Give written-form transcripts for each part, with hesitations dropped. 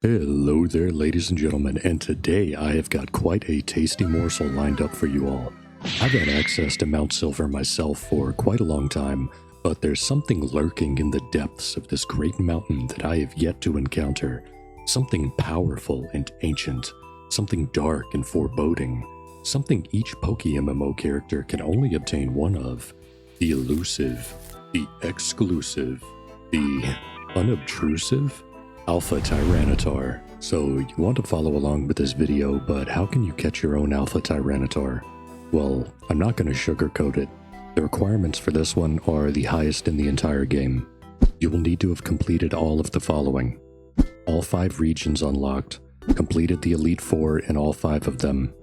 Hello there, ladies and gentlemen, and today I have got quite a tasty morsel lined up for you all. I've had access to Mount Silver myself for quite a long time, but there's something lurking in the depths of this great mountain that I have yet to encounter. Something powerful and ancient, something dark and foreboding, something each PokeMMO character can only obtain one of. The elusive, the exclusive, the unobtrusive Alpha Tyranitar. So you want to follow along with this video, but how can you catch your own Alpha Tyranitar? Well, I'm not going to sugarcoat it. The requirements for this one are the highest in the entire game. You will need to have completed all of the following: all 5 regions unlocked, completed the Elite Four in all 5 of them,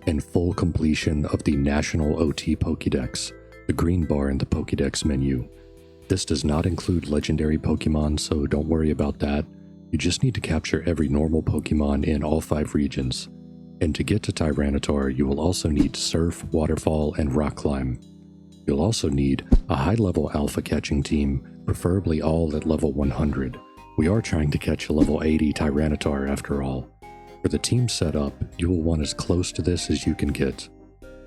and full completion of the National OT Pokédex, the green bar in the Pokédex menu. This does not include legendary Pokemon, so don't worry about that. You just need to capture every normal Pokemon in all 5 regions. And to get to Tyranitar, you will also need Surf, Waterfall, and Rock Climb. You'll also need a high-level Alpha catching team, preferably all at level 100. We are trying to catch a level 80 Tyranitar after all. For the team setup, you will want as close to this as you can get.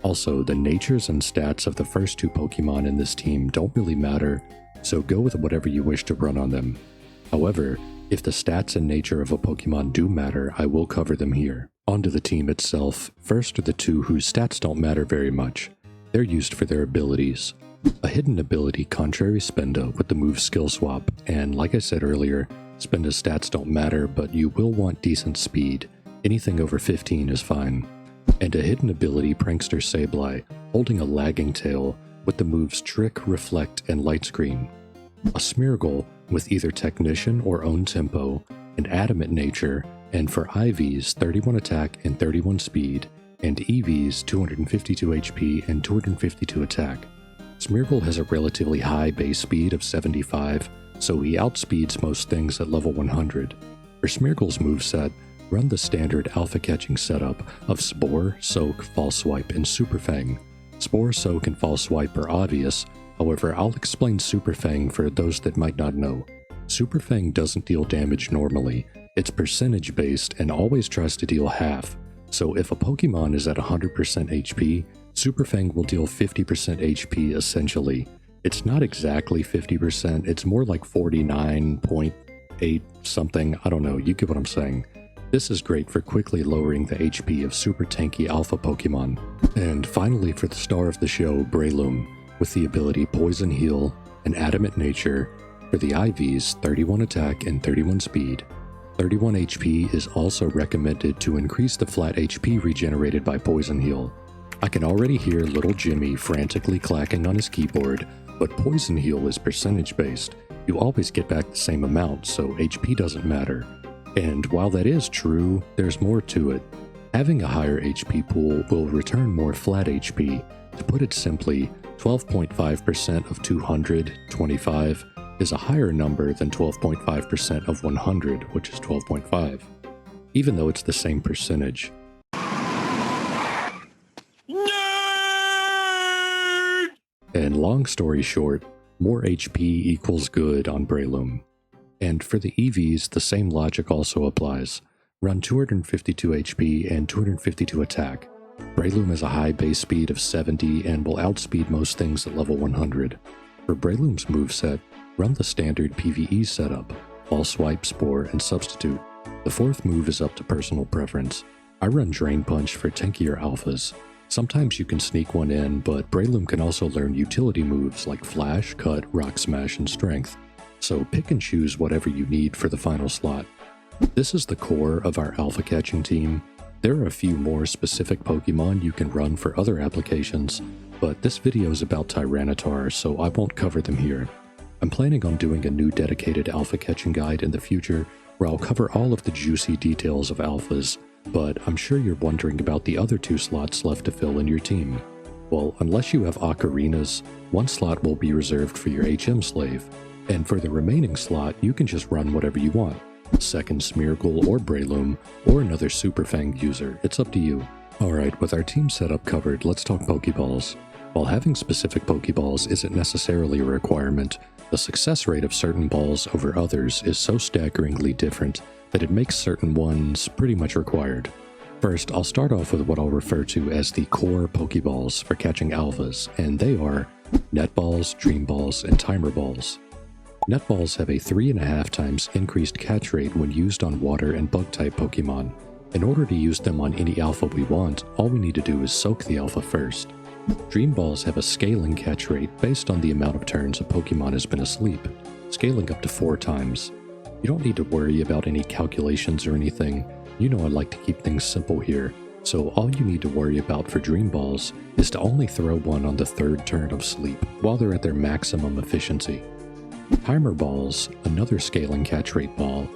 Also, the natures and stats of the first 2 Pokemon in this team don't really matter, so go with whatever you wish to run on them. However, if the stats and nature of a Pokemon do matter, I will cover them here. Onto the team itself. First are the 2 whose stats don't matter very much. They're used for their abilities. A hidden ability, Contrary Spenda, with the move Skill Swap, and like I said earlier, Spenda's stats don't matter, but you will want decent speed. Anything over 15 is fine. And a hidden ability, Prankster Sableye, holding a lagging tail, with the moves Trick, Reflect, and Light Screen. A Smeargle with either Technician or Own Tempo, and Adamant Nature, and for IVs 31 attack and 31 speed, and EVs 252 HP and 252 attack. Smeargle has a relatively high base speed of 75, so he outspeeds most things at level 100. For Smeargle's moveset, run the standard Alpha catching setup of Spore, Soak, False Swipe, and Super Fang. Spore, Soak, and False Swipe are obvious. However, I'll explain Super Fang for those that might not know. Super Fang doesn't deal damage normally. It's percentage based and always tries to deal half. So if a Pokemon is at 100% HP, Super Fang will deal 50% HP essentially. It's not exactly 50%, it's more like 49.8 something, I don't know, you get what I'm saying. This is great for quickly lowering the HP of super tanky alpha Pokemon. And finally for the star of the show, Breloom, with the ability Poison Heal and Adamant Nature. For the IVs, 31 attack and 31 speed. 31 HP is also recommended to increase the flat HP regenerated by Poison Heal. I can already hear little Jimmy frantically clacking on his keyboard, but Poison Heal is percentage based. You always get back the same amount, so HP doesn't matter. And while that is true, there's more to it. Having a higher HP pool will return more flat HP. To put it simply, 12.5% of 225 is a higher number than 12.5% of 100, which is 12.5, even though it's the same percentage. Nerd! And long story short, more HP equals good on Breloom. And for the EVs, the same logic also applies. Run 252 HP and 252 attack. Breloom has a high base speed of 70 and will outspeed most things at level 100. For Breloom's moveset, run the standard PvE setup, False Swipe, Spore, and Substitute. The 4th move is up to personal preference. I run Drain Punch for tankier alphas. Sometimes you can sneak one in, but Breloom can also learn utility moves like Flash, Cut, Rock Smash, and Strength. So pick and choose whatever you need for the final slot. This is the core of our alpha catching team. There are a few more specific Pokemon you can run for other applications, but this video is about Tyranitar, so I won't cover them here. I'm planning on doing a new dedicated alpha catching guide in the future where I'll cover all of the juicy details of alphas, but I'm sure you're wondering about the other 2 slots left to fill in your team. Well, unless you have Ocarinas, 1 slot will be reserved for your HM slave, and for the remaining slot, you can just run whatever you want. Second Smeargle or Breloom, or another Super Fang user, it's up to you. Alright, with our team setup covered, let's talk Pokeballs. While having specific Pokeballs isn't necessarily a requirement, the success rate of certain balls over others is so staggeringly different that it makes certain ones pretty much required. First, I'll start off with what I'll refer to as the core Pokeballs for catching alphas, and they are Net Balls, Dream Balls, and Timer Balls. Net Balls have a 3.5 times increased catch rate when used on water and bug-type Pokemon. In order to use them on any alpha we want, all we need to do is soak the alpha first. Dream Balls have a scaling catch rate based on the amount of turns a Pokemon has been asleep, scaling up to 4 times. You don't need to worry about any calculations or anything. You know I like to keep things simple here, so all you need to worry about for Dream Balls is to only throw one on the 3rd turn of sleep while they're at their maximum efficiency. Timer Balls, another scaling catch rate ball.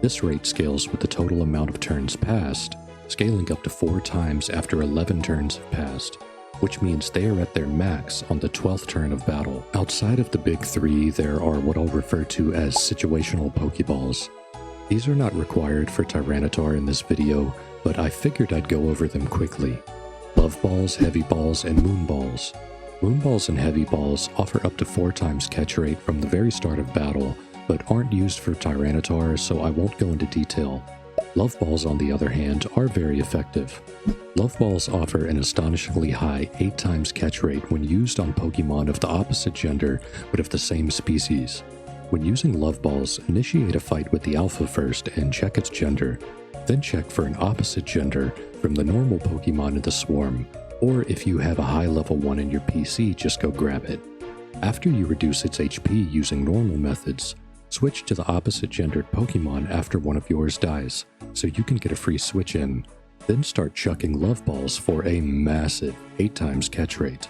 This rate scales with the total amount of turns passed, scaling up to 4 times after 11 turns have passed, which means they are at their max on the 12th turn of battle. Outside of the big 3, there are what I'll refer to as situational Pokeballs. These are not required for Tyranitar in this video, but I figured I'd go over them quickly. Love Balls, Heavy Balls, and Moon Balls. Moon Balls and Heavy Balls offer up to 4 times catch rate from the very start of battle, but aren't used for Tyranitar, so I won't go into detail. Love Balls, on the other hand, are very effective. Love Balls offer an astonishingly high 8 times catch rate when used on Pokemon of the opposite gender but of the same species. When using Love Balls, initiate a fight with the alpha first and check its gender, then check for an opposite gender from the normal Pokemon in the swarm, or if you have a high level 1 in your PC, just go grab it. After you reduce its HP using normal methods, switch to the opposite gendered Pokemon after one of yours dies, so you can get a free switch in, then start chucking Love Balls for a massive 8 times catch rate.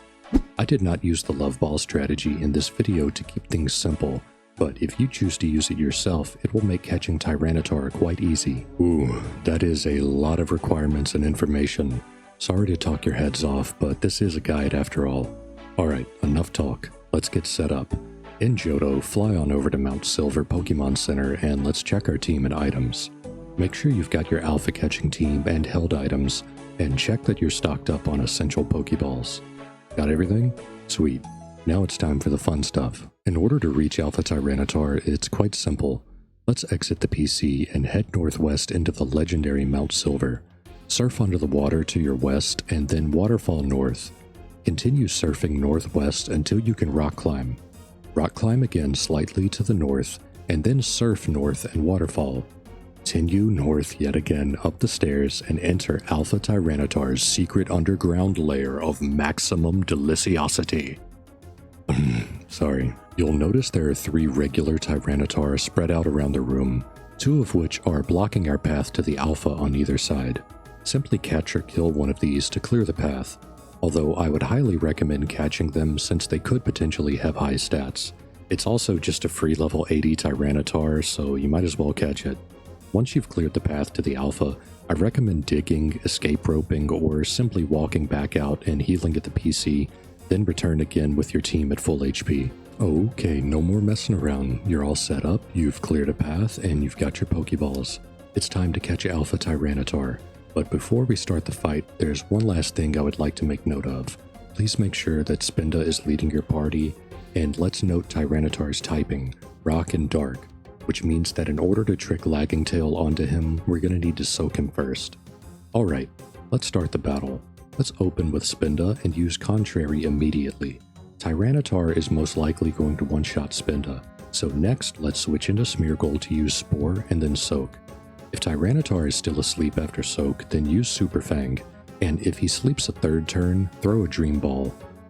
I did not use the Love Ball strategy in this video to keep things simple, but if you choose to use it yourself, it will make catching Tyranitar quite easy. Ooh, that is a lot of requirements and information. Sorry to talk your heads off, but this is a guide after all. Alright, enough talk. Let's get set up. In Johto, fly on over to Mount Silver Pokemon Center and let's check our team and items. Make sure you've got your alpha catching team and held items, and check that you're stocked up on essential Pokeballs. Got everything? Sweet. Now it's time for the fun stuff. In order to reach Alpha Tyranitar, it's quite simple. Let's exit the PC and head northwest into the legendary Mount Silver. Surf under the water to your west and then waterfall north. Continue surfing northwest until you can rock climb. Rock climb again slightly to the north, and then surf north and waterfall. Continue north yet again up the stairs and enter Alpha Tyranitar's secret underground lair of maximum deliciosity. Sorry. You'll notice there are 3 regular Tyranitar spread out around the room, 2 of which are blocking our path to the Alpha on either side. Simply catch or kill one of these to clear the path, although I would highly recommend catching them since they could potentially have high stats. It's also just a free level 80 Tyranitar, so you might as well catch it. Once you've cleared the path to the Alpha, I recommend digging, escape roping, or simply walking back out and healing at the PC, then return again with your team at full HP. Okay, no more messing around. You're all set up, you've cleared a path, and you've got your Pokeballs. It's time to catch Alpha Tyranitar. But before we start the fight, there's one last thing I would like to make note of. Please make sure that Spinda is leading your party, and let's note Tyranitar's typing, Rock and Dark, which means that in order to trick Lagging Tail onto him, we're gonna need to soak him first. Alright, let's start the battle. Let's open with Spinda and use Contrary immediately. Tyranitar is most likely going to one-shot Spinda, so next let's switch into Smeargle to use Spore and then Soak. If Tyranitar is still asleep after Soak, then use Super Fang, and if he sleeps a 3rd turn, throw a Dream Ball.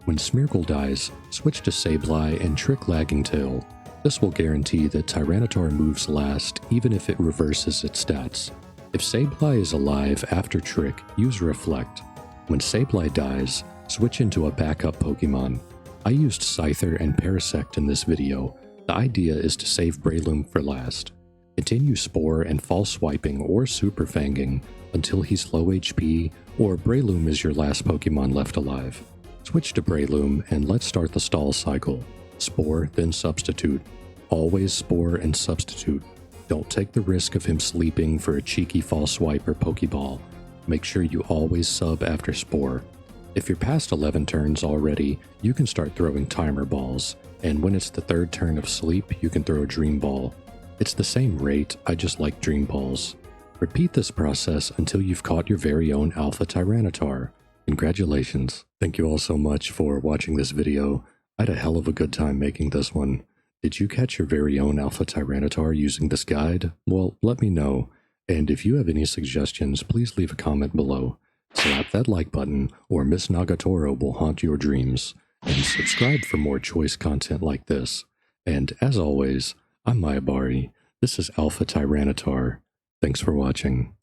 When Smeargle dies, switch to Sableye and trick Lagging Tail. This will guarantee that Tyranitar moves last even if it reverses its stats. If Sableye is alive after Trick, use Reflect. When Sableye dies, switch into a backup Pokemon. I used Scyther and Parasect in this video. The idea is to save Breloom for last. Continue Spore and False Swiping or Super Fanging until he's low HP or Breloom is your last Pokemon left alive. Switch to Breloom and let's start the stall cycle. Spore, then Substitute. Always Spore and Substitute. Don't take the risk of him sleeping for a cheeky False Swipe or Pokeball. Make sure you always sub after Spore. If you're past 11 turns already, you can start throwing Timer Balls, and when it's the 3rd turn of sleep, you can throw a Dream Ball. It's the same rate, I just like dream balls. Repeat this process until you've caught your very own Alpha Tyranitar. Congratulations. Thank you all so much for watching this video. I had a hell of a good time making this one. Did you catch your very own Alpha Tyranitar using this guide? Well, let me know. And if you have any suggestions, please leave a comment below. Slap that like button, or Miss Nagatoro will haunt your dreams. And subscribe for more choice content like this. And as always, I'm Maebari. This is Alpha Tyranitar. Thanks for watching.